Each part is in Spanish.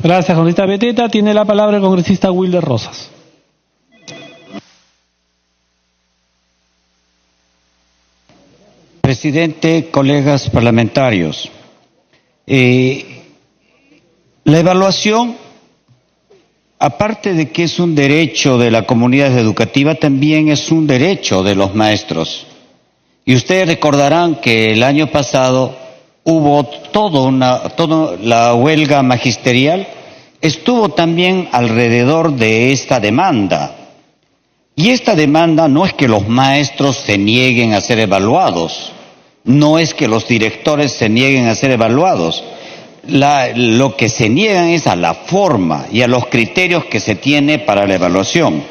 Gracias, congresista Beteta. Tiene la palabra el congresista Wilder Rosas. Presidente, colegas parlamentarios, la evaluación, aparte de que es un derecho de la comunidad educativa, también es un derecho de los maestros. Y ustedes recordarán que el año pasado hubo toda la huelga magisterial, estuvo también alrededor de esta demanda. Y esta demanda no es que los maestros se nieguen a ser evaluados, no es que los directores se nieguen a ser evaluados. Lo que se niegan es a la forma y a los criterios que se tiene para la evaluación.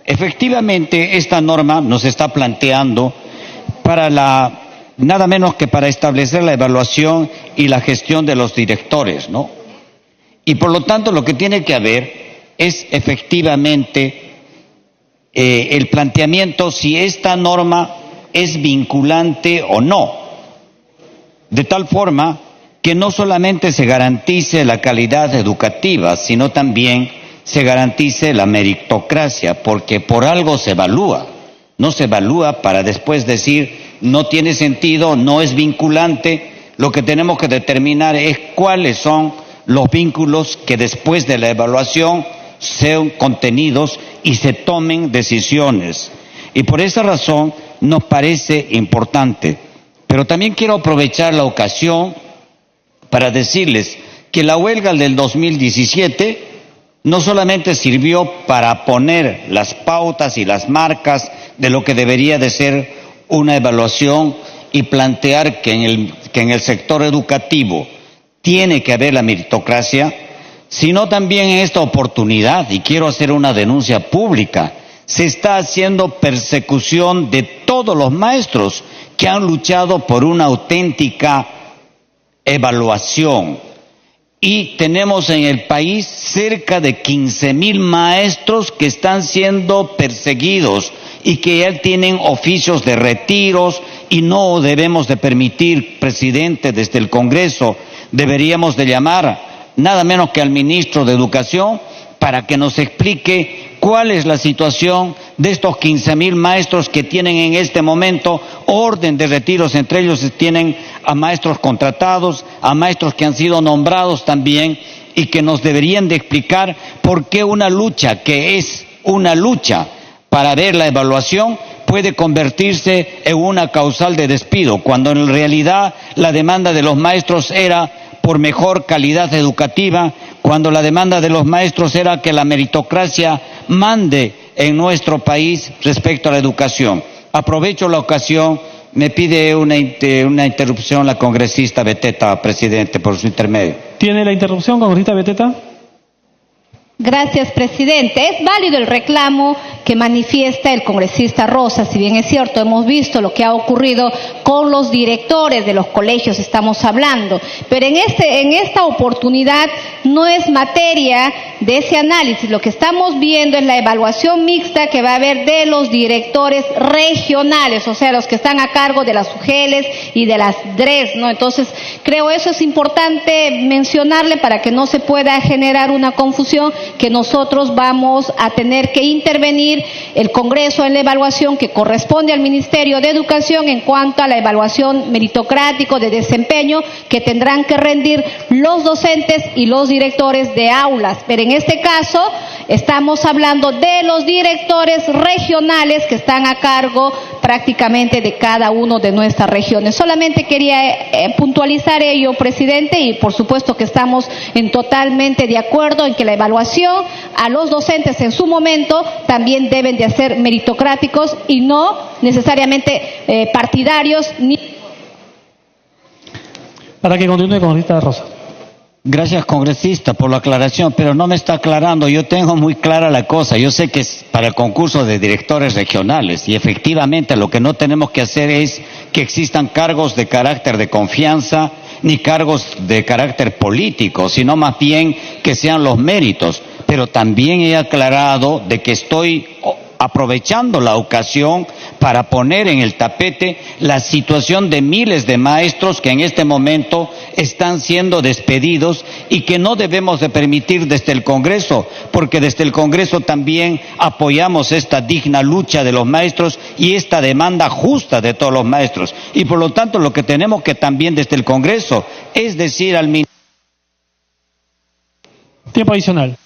Efectivamente, esta norma nos está planteando nada menos que para establecer la evaluación y la gestión de los directores, ¿no? Y por lo tanto, lo que tiene que haber es efectivamente el planteamiento si esta norma es vinculante o no, de tal forma que no solamente se garantice la calidad educativa, sino también se garantice la meritocracia, porque por algo se evalúa, no se evalúa para después decir no tiene sentido, no es vinculante. Lo que tenemos que determinar es cuáles son los vínculos que después de la evaluación sean contenidos y se tomen decisiones. Y por esa razón nos parece importante. Pero también quiero aprovechar la ocasión para decirles que la huelga del 2017 no solamente sirvió para poner las pautas y las marcas de lo que debería de ser una evaluación y plantear que en el sector educativo tiene que haber la meritocracia, sino también en esta oportunidad, y quiero hacer una denuncia pública, se está haciendo persecución de todos los maestros que han luchado por una auténtica evaluación. Y tenemos en el país cerca de 15,000 maestros que están siendo perseguidos y que ya tienen oficios de retiros, y no debemos de permitir, presidente, desde el Congreso deberíamos de llamar nada menos que al ministro de Educación para que nos explique cuál es la situación de estos 15,000 maestros que tienen en este momento orden de retiros. Entre ellos tienen a maestros contratados, a maestros que han sido nombrados también, y que nos deberían de explicar por qué una lucha que es una lucha para ver la evaluación puede convertirse en una causal de despido, cuando en realidad la demanda de los maestros era por mejor calidad educativa, cuando la demanda de los maestros era que la meritocracia mande en nuestro país respecto a la educación. Aprovecho la ocasión, me pide una interrupción la congresista Beteta, presidente, por su intermedio. ¿Tiene la interrupción, congresista Beteta? Gracias, presidente. Es válido el reclamo que manifiesta el congresista Rosas. Si bien es cierto, hemos visto lo que ha ocurrido con los directores de los colegios, estamos hablando. Pero en esta oportunidad no es materia de ese análisis. Lo que estamos viendo es la evaluación mixta que va a haber de los directores regionales, o sea, los que están a cargo de las UGELES y de las DRES, ¿no? Entonces, creo eso es importante mencionarle para que no se pueda generar una confusión, que nosotros vamos a tener que intervenir el Congreso en la evaluación que corresponde al Ministerio de Educación en cuanto a la evaluación meritocrático de desempeño que tendrán que rendir los docentes y los directores de aulas. Pero en este caso estamos hablando de los directores regionales que están a cargo prácticamente de cada uno de nuestras regiones. Solamente quería puntualizar ello, presidente, y por supuesto que estamos totalmente de acuerdo en que la evaluación a los docentes en su momento también deben de ser meritocráticos y no necesariamente partidarios ni... Para que continúe, congresista Rosa. Gracias, congresista, por la aclaración, pero no me está aclarando. Yo tengo muy clara la cosa. Yo sé que es para el concurso de directores regionales, y efectivamente lo que no tenemos que hacer es que existan cargos de carácter de confianza ni cargos de carácter político, sino más bien que sean los méritos. Pero también he aclarado de que estoy aprovechando la ocasión para poner en el tapete la situación de miles de maestros que en este momento están siendo despedidos y que no debemos de permitir desde el Congreso, porque desde el Congreso también apoyamos esta digna lucha de los maestros y esta demanda justa de todos los maestros. Y por lo tanto lo que tenemos que también desde el Congreso es decir al ministro. Tiempo adicional.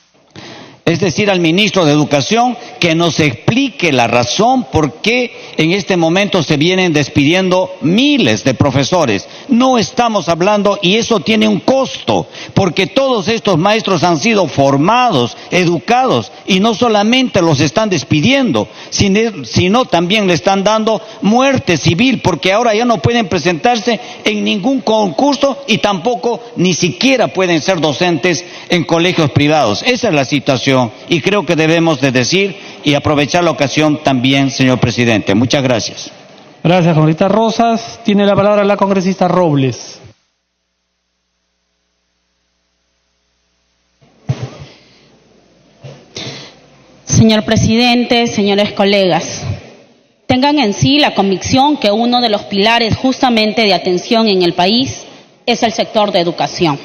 Es decir, al ministro de Educación que nos explique la razón por qué en este momento se vienen despidiendo miles de profesores. No estamos hablando, y eso tiene un costo, porque todos estos maestros han sido formados, educados, y no solamente los están despidiendo, sino también le están dando muerte civil, porque ahora ya no pueden presentarse en ningún concurso y tampoco ni siquiera pueden ser docentes en colegios privados. Esa es la situación. Y creo que debemos de decir y aprovechar la ocasión también, señor presidente. Muchas gracias. Gracias, congresista Rosas. Tiene la palabra la congresista Robles. Señor presidente, señores colegas, tengan en sí la convicción que uno de los pilares justamente de atención en el país es el sector de educación.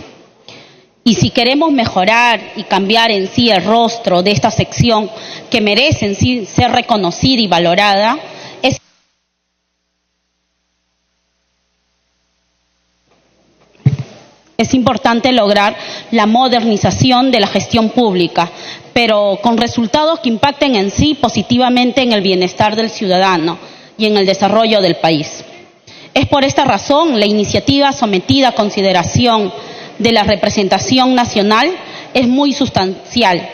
Y si queremos mejorar y cambiar en sí el rostro de esta sección que merece en sí ser reconocida y valorada, es importante lograr la modernización de la gestión pública, pero con resultados que impacten en sí positivamente en el bienestar del ciudadano y en el desarrollo del país. Es por esta razón la iniciativa sometida a consideración de la representación nacional es muy sustancial,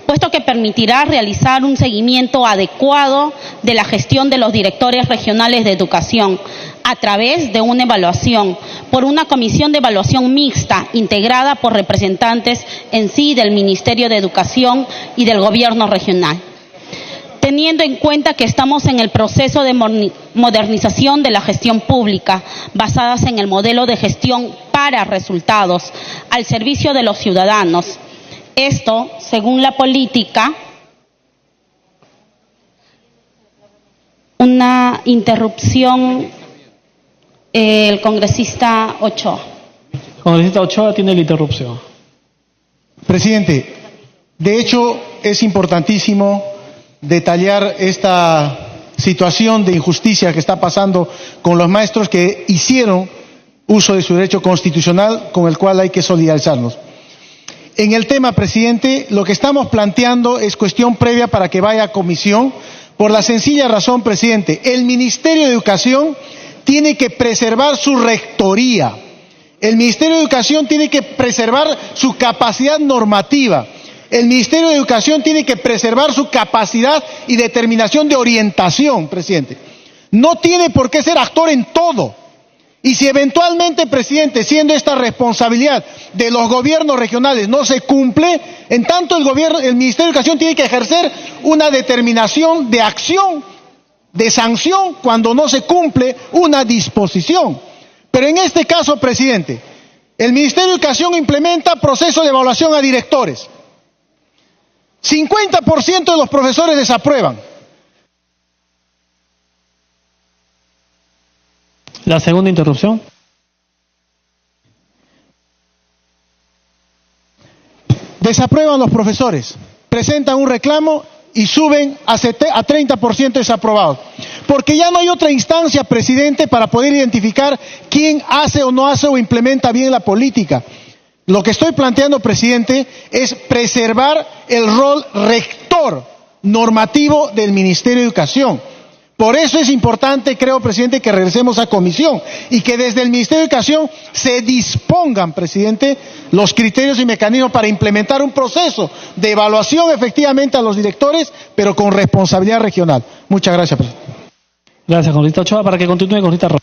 puesto que permitirá realizar un seguimiento adecuado de la gestión de los directores regionales de educación a través de una evaluación por una comisión de evaluación mixta integrada por representantes en sí del Ministerio de Educación y del Gobierno regional. Teniendo en cuenta que estamos en el proceso de modernización de la gestión pública, basadas en el modelo de gestión para resultados, al servicio de los ciudadanos. Esto, según la política, una interrupción, el congresista Ochoa. Congresista Ochoa tiene la interrupción. Presidente, de hecho es importantísimo detallar esta situación de injusticia que está pasando con los maestros que hicieron uso de su derecho constitucional, con el cual hay que solidarizarnos. En el tema, presidente, lo que estamos planteando es cuestión previa para que vaya a comisión, por la sencilla razón, presidente, el Ministerio de Educación tiene que preservar su rectoría, el Ministerio de Educación tiene que preservar su capacidad normativa, el Ministerio de Educación tiene que preservar su capacidad y determinación de orientación, presidente. No tiene por qué ser actor en todo. Y si eventualmente, presidente, siendo esta responsabilidad de los gobiernos regionales no se cumple, en tanto el Ministerio de Educación tiene que ejercer una determinación de acción, de sanción, cuando no se cumple una disposición. Pero en este caso, presidente, el Ministerio de Educación implementa proceso de evaluación a directores. 50% de los profesores desaprueban. La segunda interrupción. Desaprueban los profesores, presentan un reclamo y suben a 30% desaprobados. Porque ya no hay otra instancia, presidente, para poder identificar quién hace o no hace o implementa bien la política. Lo que estoy planteando, presidente, es preservar el rol rector normativo del Ministerio de Educación. Por eso es importante, creo, presidente, que regresemos a comisión y que desde el Ministerio de Educación se dispongan, presidente, los criterios y mecanismos para implementar un proceso de evaluación efectivamente a los directores, pero con responsabilidad regional. Muchas gracias, presidente. Gracias, congresista Ochoa. Para que continúe, congresista Rojas.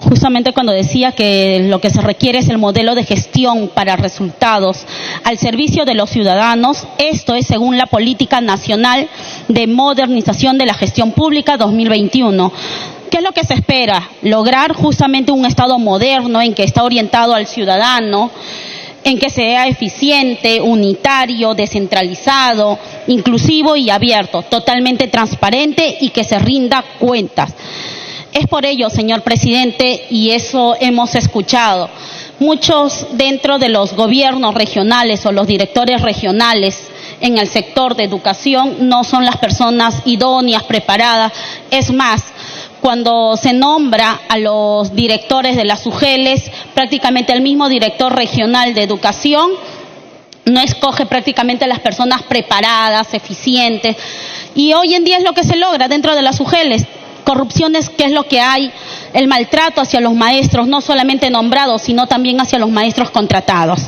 Justamente cuando decía que lo que se requiere es el modelo de gestión para resultados al servicio de los ciudadanos, esto es según la Política Nacional de Modernización de la Gestión Pública 2021. ¿Qué es lo que se espera? Lograr justamente un Estado moderno en que está orientado al ciudadano, en que sea eficiente, unitario, descentralizado, inclusivo y abierto, totalmente transparente y que se rinda cuentas. Es por ello, señor presidente, y eso hemos escuchado, muchos dentro de los gobiernos regionales o los directores regionales en el sector de educación no son las personas idóneas, preparadas. Es más, cuando se nombra a los directores de las UGELes, prácticamente el mismo director regional de educación no escoge prácticamente a las personas preparadas, eficientes, y hoy en día es lo que se logra dentro de las UGELes. Corrupciones, que es lo que hay, el maltrato hacia los maestros, no solamente nombrados, sino también hacia los maestros contratados.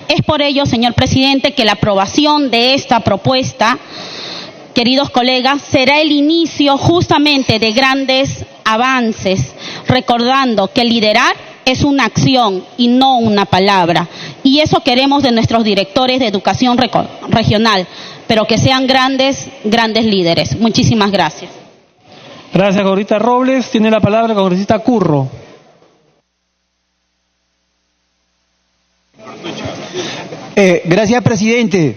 Es por ello, señor presidente, que la aprobación de esta propuesta, queridos colegas, será el inicio justamente de grandes avances, recordando que liderar es una acción y no una palabra. Y eso queremos de nuestros directores de educación regional, pero que sean grandes líderes. Muchísimas gracias. Gracias, congresista Robles. Tiene la palabra el congresista Curro. Gracias, presidente.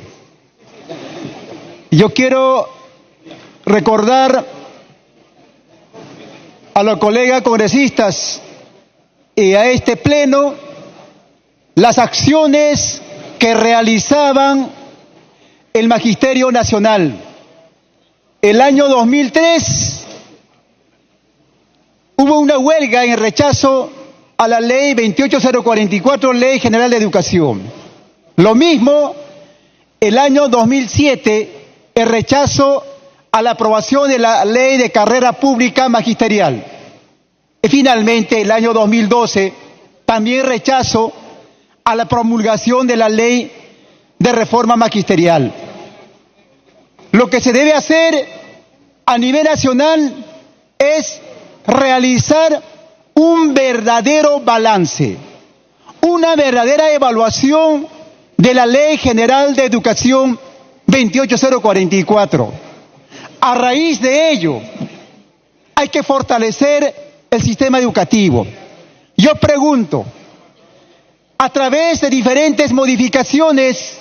Yo quiero recordar a los colegas congresistas y a este pleno las acciones que realizaban el Magisterio Nacional. El año 2003 hubo una huelga en el rechazo a la ley 28044, Ley General de Educación. Lo mismo el año 2007, el rechazo a la aprobación de la Ley de Carrera Pública Magisterial. Y finalmente, el año 2012, también rechazo a la promulgación de la Ley de Reforma Magisterial. Lo que se debe hacer a nivel nacional es realizar un verdadero balance, una verdadera evaluación de la Ley General de Educación 28044. A raíz de ello, hay que fortalecer el sistema educativo. Yo pregunto, a través de diferentes modificaciones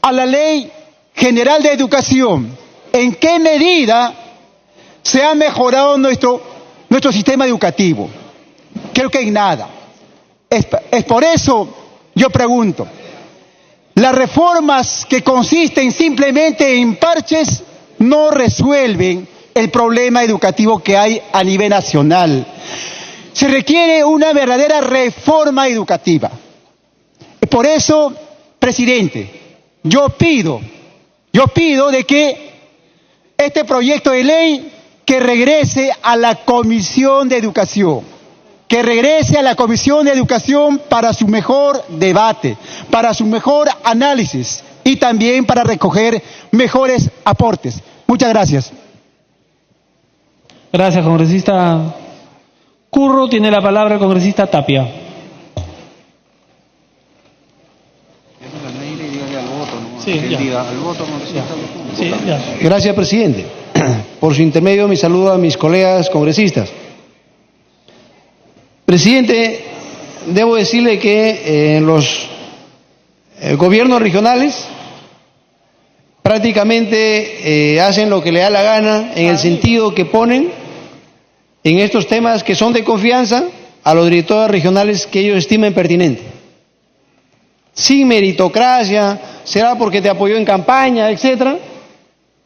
a la Ley General de Educación, ¿en qué medida se ha mejorado nuestro sistema educativo? Creo que en nada. Es por eso yo pregunto, las reformas que consisten simplemente en parches no resuelven el problema educativo que hay a nivel nacional. Se requiere una verdadera reforma educativa. Por eso, presidente, yo pido de que este proyecto de ley que regrese a la Comisión de Educación, para su mejor debate, para su mejor análisis y también para recoger mejores aportes. Muchas gracias. Gracias, congresista Curro. Tiene la palabra el congresista Tapia. Sí, ya. Gracias, presidente. Por su intermedio, mi saludo a mis colegas congresistas. Presidente, debo decirle que los gobiernos regionales prácticamente hacen lo que le da la gana en el sentido que ponen en estos temas que son de confianza a los directores regionales que ellos estimen pertinente. Sin meritocracia, será porque te apoyó en campaña, etcétera,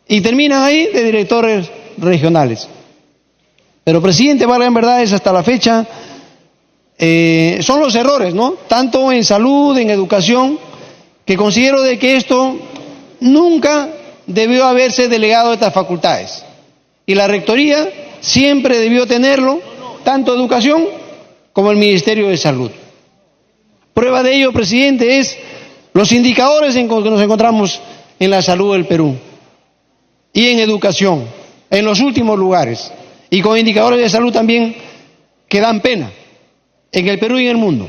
y terminan ahí de directores regionales. Pero, presidente, valga en verdad, es hasta la fecha, son los errores, ¿no? Tanto en salud, en educación, que considero de que esto nunca debió haberse delegado estas facultades. Y la rectoría siempre debió tenerlo, tanto educación como el Ministerio de Salud. Prueba de ello, presidente, es los indicadores en que nos encontramos en la salud del Perú y en educación, en los últimos lugares, y con indicadores de salud también que dan pena en el Perú y en el mundo.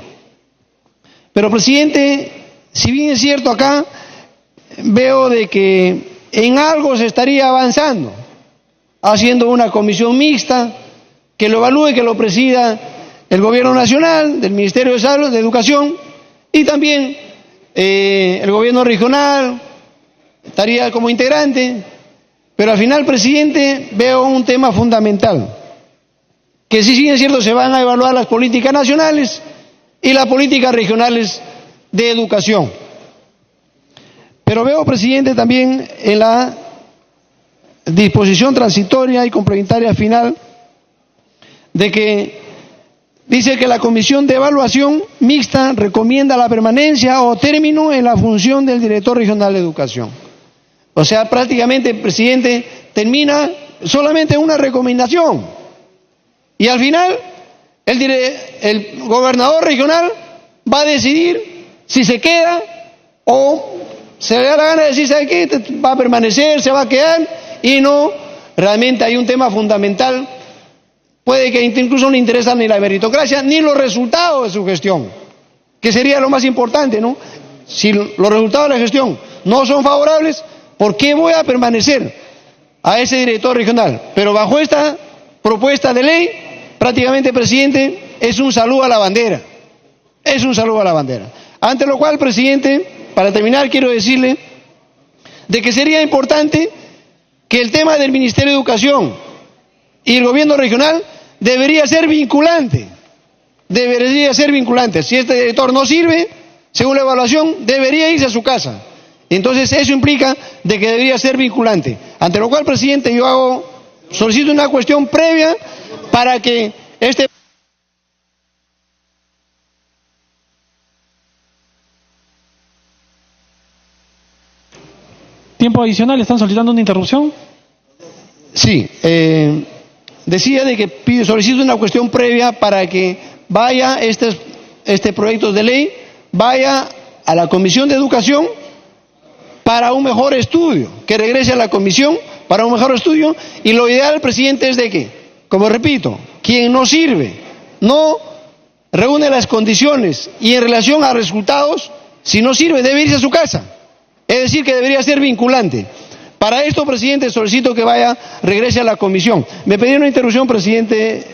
Pero, presidente, si bien es cierto, acá veo de que en algo se estaría avanzando, haciendo una comisión mixta que lo evalúe, que lo presida el Gobierno Nacional, del Ministerio de Salud, de Educación y también el gobierno regional estaría como integrante, pero al final, presidente, veo un tema fundamental, que si bien es cierto se van a evaluar las políticas nacionales y las políticas regionales de educación. Pero veo, presidente, también en la disposición transitoria y complementaria final de que dice que la comisión de evaluación mixta recomienda la permanencia o término en la función del director regional de educación. O sea, prácticamente, presidente, termina solamente una recomendación. Y al final, el gobernador regional va a decidir si se queda o se le da la gana de decir, ¿sabe qué? Va a permanecer, se va a quedar, y no, realmente hay un tema fundamental. Puede que incluso no le interesa ni la meritocracia ni los resultados de su gestión, que sería lo más importante, ¿no? Si los resultados de la gestión no son favorables, ¿por qué voy a permanecer a ese director regional? Pero bajo esta propuesta de ley, prácticamente, presidente, es un saludo a la bandera. Es un saludo a la bandera. Ante lo cual, presidente, para terminar, quiero decirle de que sería importante que el tema del Ministerio de Educación y el gobierno regional debería ser vinculante. Debería ser vinculante. Si este director no sirve, según la evaluación, debería irse a su casa. Entonces, eso implica de que debería ser vinculante. Ante lo cual, presidente, yo solicito una cuestión previa para que este... Tiempo adicional, ¿están solicitando una interrupción? Sí, decía de que solicito una cuestión previa para que vaya este proyecto de ley, vaya a la Comisión de Educación para un mejor estudio, que regrese a la Comisión para un mejor estudio, y lo ideal, presidente, es de que, como repito, quien no sirve, no reúne las condiciones y en relación a resultados, si no sirve debe irse a su casa, es decir, que debería ser vinculante. Para esto, presidente, solicito que regrese a la comisión. Me pedí una interrupción, presidente,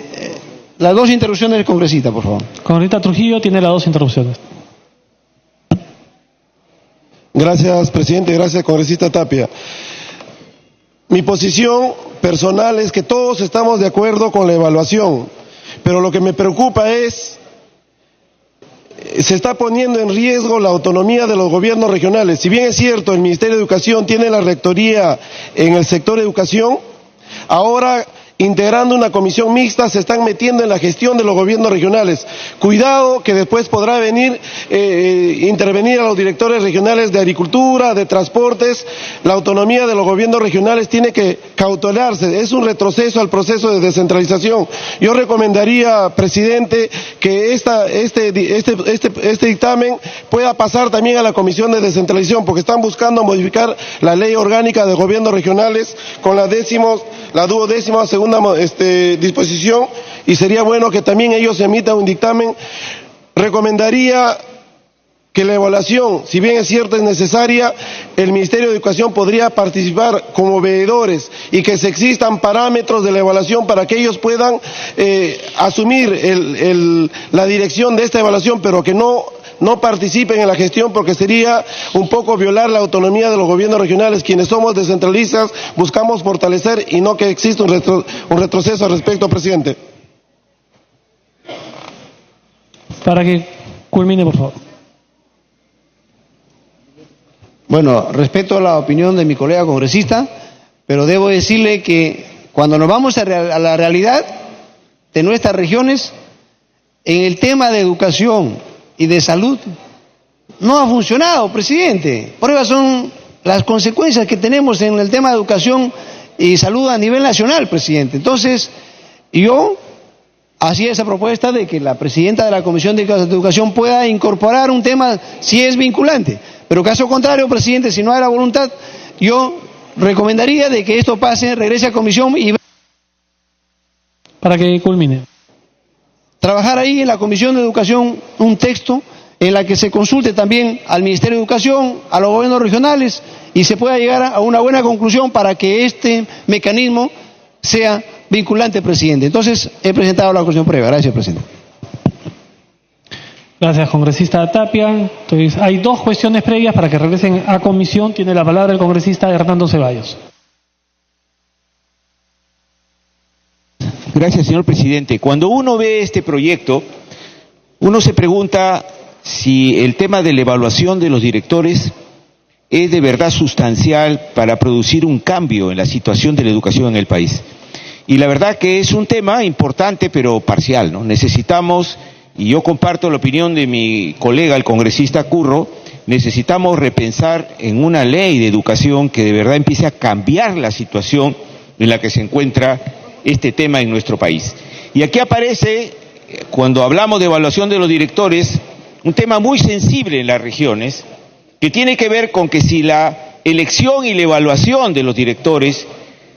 las dos interrupciones del congresista, por favor. Congresista Trujillo tiene las dos interrupciones. Gracias, presidente. Gracias, congresista Tapia. Mi posición personal es que todos estamos de acuerdo con la evaluación, pero lo que me preocupa es se está poniendo en riesgo la autonomía de los gobiernos regionales. Si bien es cierto, el Ministerio de Educación tiene la rectoría en el sector educación, ahora, integrando una comisión mixta, se están metiendo en la gestión de los gobiernos regionales. Cuidado que después podrá intervenir a los directores regionales de agricultura, de transportes. La autonomía de los gobiernos regionales tiene que cautelarse. Es un retroceso al proceso de descentralización. Yo recomendaría, presidente, que este dictamen pueda pasar también a la comisión de descentralización, porque están buscando modificar la ley orgánica de gobiernos regionales con la 12ª segunda disposición, y sería bueno que también ellos emitan un dictamen. Recomendaría que la evaluación, si bien es cierto es necesaria, el Ministerio de Educación podría participar como veedores y que se existan parámetros de la evaluación para que ellos puedan asumir la dirección de esta evaluación, pero que no participen en la gestión, porque sería un poco violar la autonomía de los gobiernos regionales. Quienes somos descentralistas buscamos fortalecer y no que exista un retroceso al respecto, presidente. Para que culmine, por favor. Bueno, respeto la opinión de mi colega congresista, pero debo decirle que cuando nos vamos a la realidad de nuestras regiones, en el tema de educación y de salud, no ha funcionado, presidente. Pruebas son las consecuencias que tenemos en el tema de educación y salud a nivel nacional, presidente. Entonces, yo hacía esa propuesta de que la presidenta de la Comisión de Educación pueda incorporar un tema si es vinculante. Pero caso contrario, presidente, si no hay la voluntad, yo recomendaría de que esto pase, regrese a comisión y para que culmine. Trabajar ahí en la Comisión de Educación un texto en la que se consulte también al Ministerio de Educación, a los gobiernos regionales, y se pueda llegar a una buena conclusión para que este mecanismo sea vinculante, presidente. Entonces, he presentado la cuestión previa. Gracias, presidente. Gracias, congresista Tapia. Entonces, hay dos cuestiones previas para que regresen a comisión. Tiene la palabra el congresista Hernando Ceballos. Gracias, señor presidente. Cuando uno ve este proyecto, uno se pregunta si el tema de la evaluación de los directores es de verdad sustancial para producir un cambio en la situación de la educación en el país. Y la verdad que es un tema importante, pero parcial, ¿no? Necesitamos, y yo comparto la opinión de mi colega, el congresista Curro, necesitamos repensar en una ley de educación que de verdad empiece a cambiar la situación en la que se encuentra este tema en nuestro país. Y aquí aparece, cuando hablamos de evaluación de los directores, un tema muy sensible en las regiones, que tiene que ver con que si la elección y la evaluación de los directores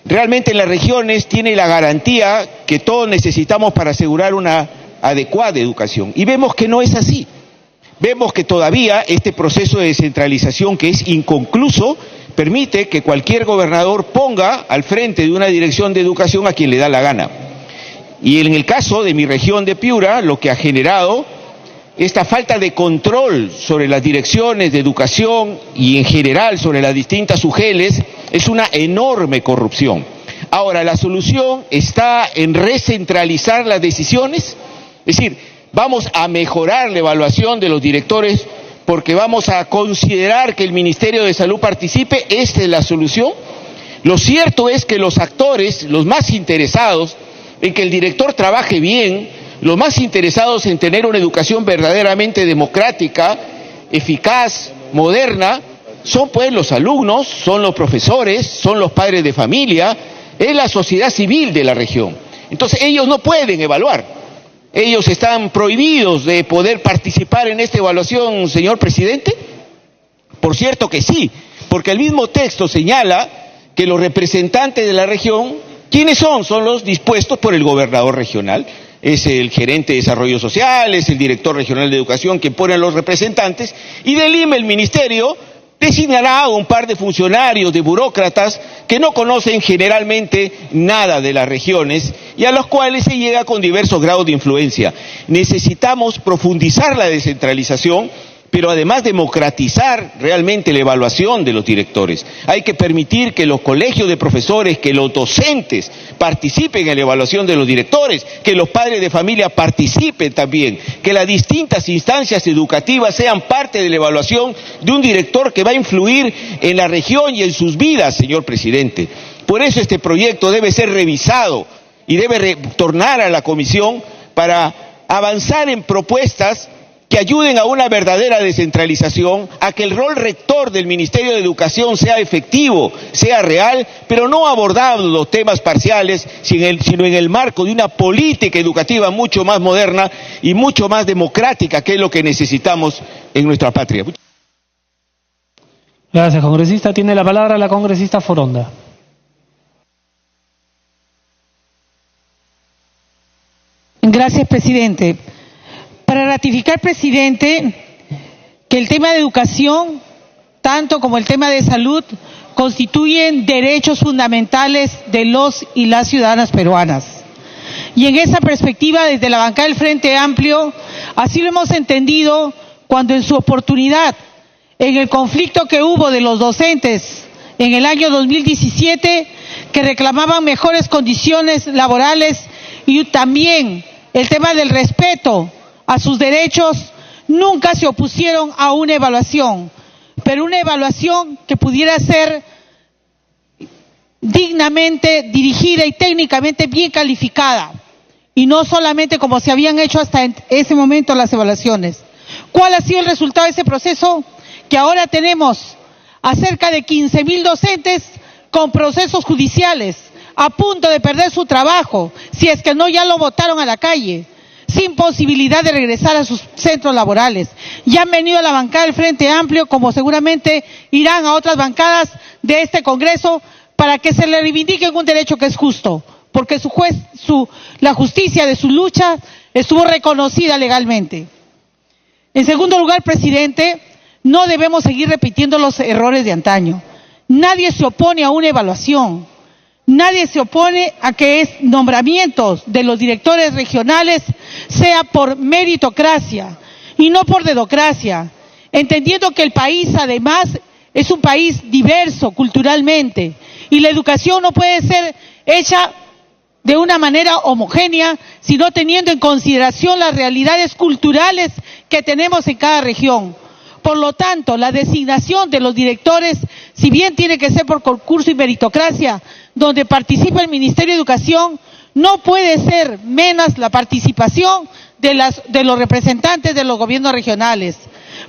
realmente en las regiones tiene la garantía que todos necesitamos para asegurar una adecuada educación. Y vemos que no es así. Vemos que todavía este proceso de descentralización, que es inconcluso, permite que cualquier gobernador ponga al frente de una dirección de educación a quien le da la gana. Y en el caso de mi región de Piura, lo que ha generado esta falta de control sobre las direcciones de educación y en general sobre las distintas UGELs es una enorme corrupción. Ahora, la solución está en recentralizar las decisiones, es decir, vamos a mejorar la evaluación de los directores porque vamos a considerar que el Ministerio de Salud participe. ¿Esta es la solución? Lo cierto es que los actores, los más interesados en que el director trabaje bien, los más interesados en tener una educación verdaderamente democrática, eficaz, moderna, son pues los alumnos, son los profesores, son los padres de familia, es la sociedad civil de la región. Entonces ellos no pueden evaluar. ¿Ellos están prohibidos de poder participar en esta evaluación, señor presidente? Por cierto que sí, porque el mismo texto señala que los representantes de la región, ¿quiénes son? Son los dispuestos por el gobernador regional. Es el gerente de desarrollo social, es el director regional de educación quien pone a los representantes, y del IME el ministerio designará a un par de funcionarios, de burócratas, que no conocen generalmente nada de las regiones y a los cuales se llega con diversos grados de influencia. Necesitamos profundizar la descentralización, pero además democratizar realmente la evaluación de los directores. Hay que permitir que los colegios de profesores, que los docentes participen en la evaluación de los directores, que los padres de familia participen también, que las distintas instancias educativas sean parte de la evaluación de un director que va a influir en la región y en sus vidas, señor presidente. Por eso este proyecto debe ser revisado y debe retornar a la comisión para avanzar en propuestas que ayuden a una verdadera descentralización, a que el rol rector del Ministerio de Educación sea efectivo, sea real, pero no abordando los temas parciales, sino en el marco de una política educativa mucho más moderna y mucho más democrática, que es lo que necesitamos en nuestra patria. Gracias, congresista. Tiene la palabra la congresista Foronda. Gracias, presidente. Para ratificar, presidente, que el tema de educación, tanto como el tema de salud, constituyen derechos fundamentales de los y las ciudadanas peruanas. Y en esa perspectiva, desde la bancada del Frente Amplio, así lo hemos entendido cuando en su oportunidad, en el conflicto que hubo de los docentes en el año 2017, que reclamaban mejores condiciones laborales y también el tema del respeto a sus derechos, nunca se opusieron a una evaluación, pero una evaluación que pudiera ser dignamente dirigida y técnicamente bien calificada, y no solamente como se habían hecho hasta ese momento las evaluaciones. ¿Cuál ha sido el resultado de ese proceso? Que ahora tenemos a cerca de 15.000 docentes con procesos judiciales, a punto de perder su trabajo, si es que no ya lo botaron a la calle, sin posibilidad de regresar a sus centros laborales. Ya han venido a la bancada del Frente Amplio, como seguramente irán a otras bancadas de este Congreso, para que se le reivindique un derecho que es justo, porque la justicia de su lucha estuvo reconocida legalmente. En segundo lugar, presidente, no debemos seguir repitiendo los errores de antaño. Nadie se opone a una evaluación. Nadie se opone a que nombramientos de los directores regionales sea por meritocracia. y no por dedocracia, entendiendo que el país además es un país diverso culturalmente y la educación no puede ser hecha de una manera homogénea, sino teniendo en consideración las realidades culturales que tenemos en cada región. Por lo tanto, la designación de los directores, si bien tiene que ser por concurso y meritocracia, donde participa el Ministerio de Educación, no puede ser menos la participación de los representantes de los gobiernos regionales,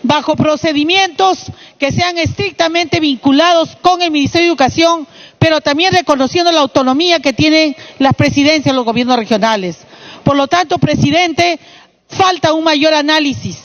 bajo procedimientos que sean estrictamente vinculados con el Ministerio de Educación, pero también reconociendo la autonomía que tienen las presidencias de los gobiernos regionales. Por lo tanto, presidente, falta un mayor análisis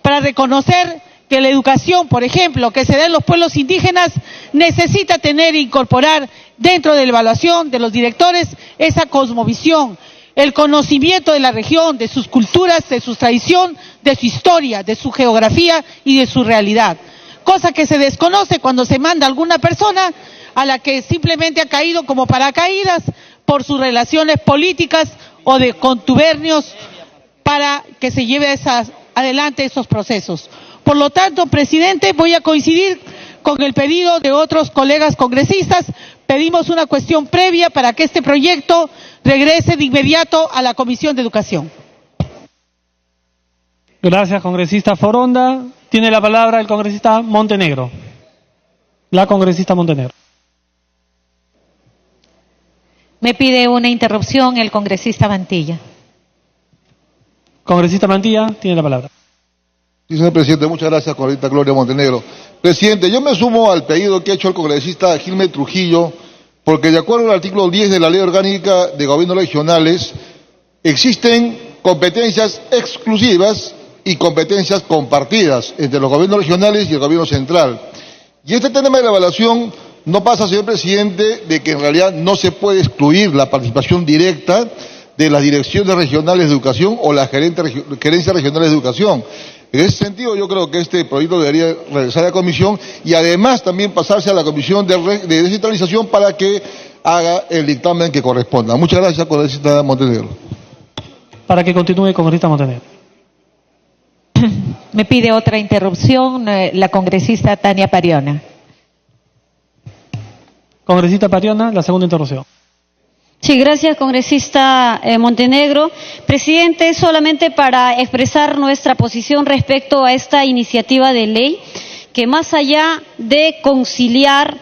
para reconocer que la educación, por ejemplo, que se da en los pueblos indígenas, necesita tener e incorporar dentro de la evaluación de los directores esa cosmovisión, el conocimiento de la región, de sus culturas, de su tradición, de su historia, de su geografía y de su realidad. Cosa que se desconoce cuando se manda a alguna persona a la que simplemente ha caído como paracaídas por sus relaciones políticas o de contubernios para que se lleve adelante esos procesos. Por lo tanto, presidente, voy a coincidir con el pedido de otros colegas congresistas. Pedimos una cuestión previa para que este proyecto regrese de inmediato a la Comisión de Educación. Gracias, congresista Foronda. Tiene la palabra el congresista Montenegro. La congresista Montenegro. Me pide una interrupción el congresista Mantilla. Congresista Mantilla, tiene la palabra. Sí, señor presidente, muchas gracias, congresista Gloria Montenegro. Presidente, yo me sumo al pedido que ha hecho el congresista Gilmer Trujillo, porque de acuerdo al artículo 10 de la Ley Orgánica de Gobiernos Regionales, existen competencias exclusivas y competencias compartidas entre los gobiernos regionales y el gobierno central. Y este tema de la evaluación no pasa, señor presidente, de que en realidad no se puede excluir la participación directa de las direcciones regionales de educación o las gerencias regionales de educación. En ese sentido, yo creo que este proyecto debería regresar a la comisión y además también pasarse a la comisión de descentralización para que haga el dictamen que corresponda. Muchas gracias, congresista Montenegro. Para que continúe, congresista Montenegro. Me pide otra interrupción la congresista Tania Pariona. Congresista Pariona, la segunda interrupción. Sí, gracias, congresista Montenegro. Presidente, solamente para expresar nuestra posición respecto a esta iniciativa de ley, que más allá de conciliar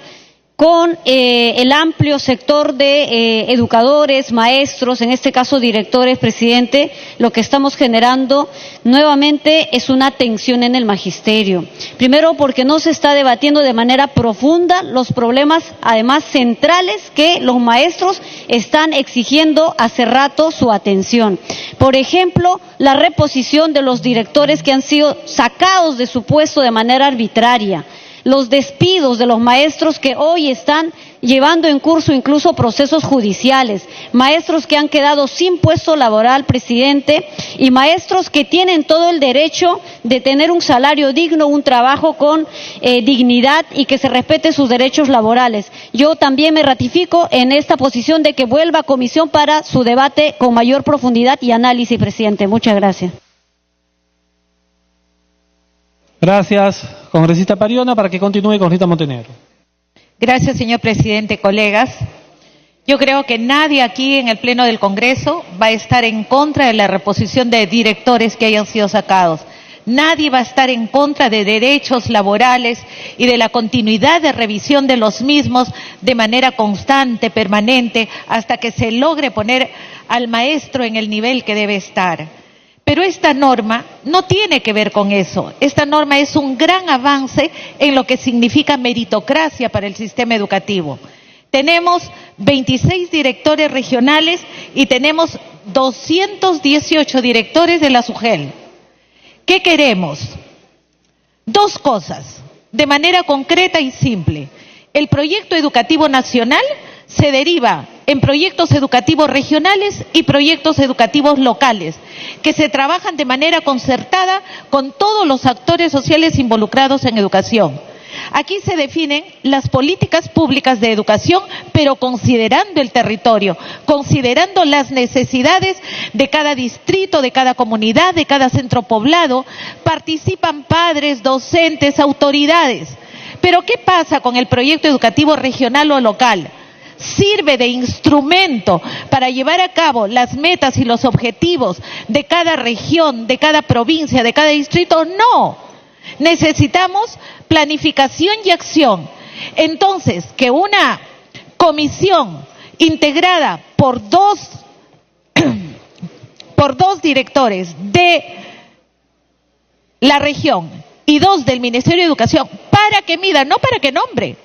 con el amplio sector de educadores, maestros, en este caso directores, presidente, lo que estamos generando nuevamente es una tensión en el magisterio. Primero, porque no se está debatiendo de manera profunda los problemas, además centrales, que los maestros están exigiendo hace rato su atención. Por ejemplo, la reposición de los directores que han sido sacados de su puesto de manera arbitraria. Los despidos de los maestros que hoy están llevando en curso incluso procesos judiciales, maestros que han quedado sin puesto laboral, presidente, y maestros que tienen todo el derecho de tener un salario digno, un trabajo con dignidad y que se respete sus derechos laborales. Yo también me ratifico en esta posición de que vuelva a comisión para su debate con mayor profundidad y análisis, presidente. Muchas gracias. Gracias, congresista Pariona. Para que continúe, congresista Montenegro. Gracias, señor presidente, colegas. Yo creo que nadie aquí en el Pleno del Congreso va a estar en contra de la reposición de directores que hayan sido sacados. Nadie va a estar en contra de derechos laborales y de la continuidad de revisión de los mismos de manera constante, permanente, hasta que se logre poner al maestro en el nivel que debe estar. Pero esta norma no tiene que ver con eso. Esta norma es un gran avance en lo que significa meritocracia para el sistema educativo. Tenemos 26 directores regionales y tenemos 218 directores de la SUGEL. ¿Qué queremos? Dos cosas, de manera concreta y simple. El proyecto educativo nacional se deriva en proyectos educativos regionales y proyectos educativos locales, que se trabajan de manera concertada con todos los actores sociales involucrados en educación. Aquí se definen las políticas públicas de educación, pero considerando el territorio, considerando las necesidades de cada distrito, de cada comunidad, de cada centro poblado. Participan padres, docentes, autoridades. Pero ¿qué pasa con el proyecto educativo regional o local? ¿Sirve de instrumento para llevar a cabo las metas y los objetivos de cada región, de cada provincia, de cada distrito? No. Necesitamos planificación y acción. Entonces, que una comisión integrada por dos directores de la región y 2 del Ministerio de Educación, para que mida, no para que nombre.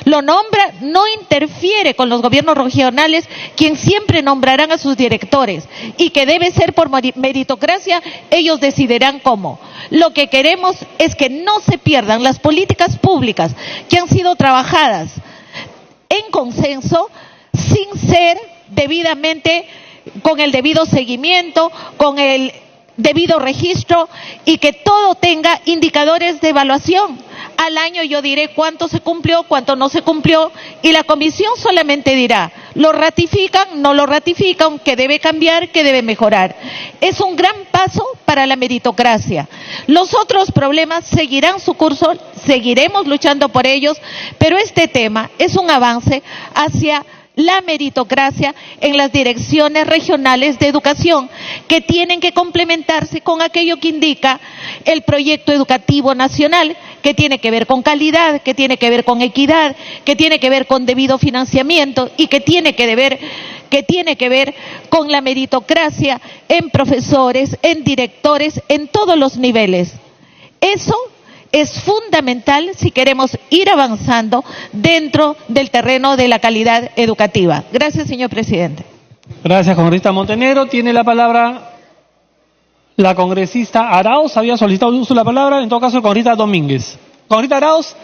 Lo nombra, no interfiere con los gobiernos regionales, quien siempre nombrarán a sus directores, y que debe ser por meritocracia, ellos decidirán cómo. Lo que queremos es que no se pierdan las políticas públicas que han sido trabajadas en consenso, sin ser debidamente, con el debido seguimiento, con el debido registro, y que todo tenga indicadores de evaluación. Al año yo diré cuánto se cumplió, cuánto no se cumplió, y la comisión solamente dirá, lo ratifican, no lo ratifican, qué debe cambiar, qué debe mejorar. Es un gran paso para la meritocracia. Los otros problemas seguirán su curso, seguiremos luchando por ellos, pero este tema es un avance hacia la meritocracia en las direcciones regionales de educación, que tienen que complementarse con aquello que indica el proyecto educativo nacional, que tiene que ver con calidad, que tiene que ver con equidad, que tiene que ver con debido financiamiento y que tiene que ver con la meritocracia en profesores, en directores, en todos los niveles. Eso es fundamental si queremos ir avanzando dentro del terreno de la calidad educativa. Gracias, señor presidente. Gracias, congresista Montenegro. Tiene la palabra la congresista Arauz. Había solicitado el uso de la palabra, en todo caso el congresista Domínguez. Congresista Arauz,